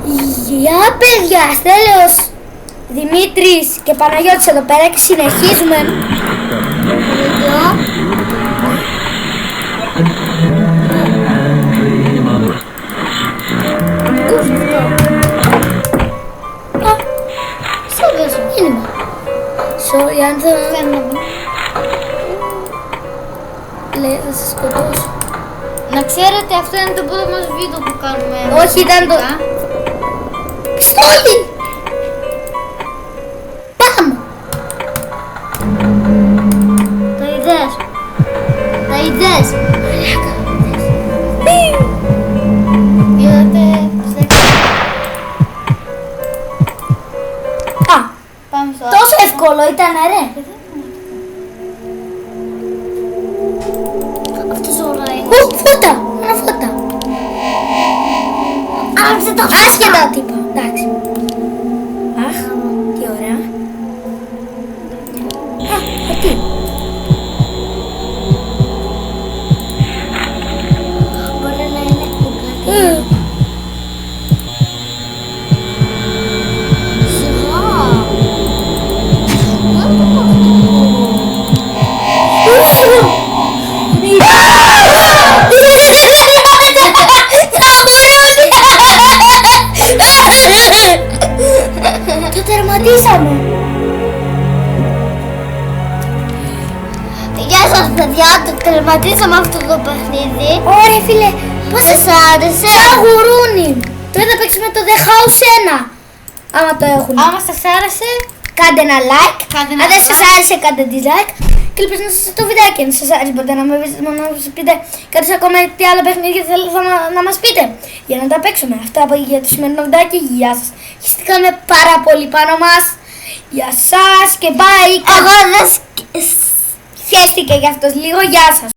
Γεια παιδιά, Στέλιος, Δημήτρης και Παναγιώτης εδώ πέρα και συνεχίζουμε. Sorry, αν δεν φαίνομαι. Λέει, θα σας σκοτώσω. Να ξέρετε, αυτό είναι το πρώτο μας βίντεο που κάνουμε. Όχι, ήταν το... Πιστόλι! Πάμε! Τα είδες. Τα είδες. Είδατε. Α, Πάμε στο τόσο εύκολο ήταν, ρε. Αυτός ο Ράιν. Φώτα, ένα φώτα. Άνοιξε το Άσχετα τύπα, εντάξει. Αχ, τι ωραία. Α, τι. Μπορεί να είναι κουκλάκι. Το τερματίσαμε. Γεια σας παιδιά, το τερματίσαμε αυτό το παιχνίδι. Ωραία φίλε, πώς Σας άρεσε. σαν γουρούνι. Τώρα θα παίξουμε το The House 1. Άμα το έχουν. Άμα σας άρεσε, Κάντε ένα like. Κάντε ένα Αν δεν σας like. άρεσε, κάντε dislike. Και ελπίζω να σας το βιντεάκι. Αν σας άρεσε, μπορείτε να μας πείτε κάτι ακόμα, τι άλλα παιχνίδια θέλετε να μας πείτε. Για να τα παίξουμε. Αυτά για το σημερινό βιντεάκι. Γεια σας. Χυστήκαμε πάρα πολύ πάνω μας. Γεια σας και bye. εγώ δεν Χαίστηκε για αυτός λίγο. Γεια σας.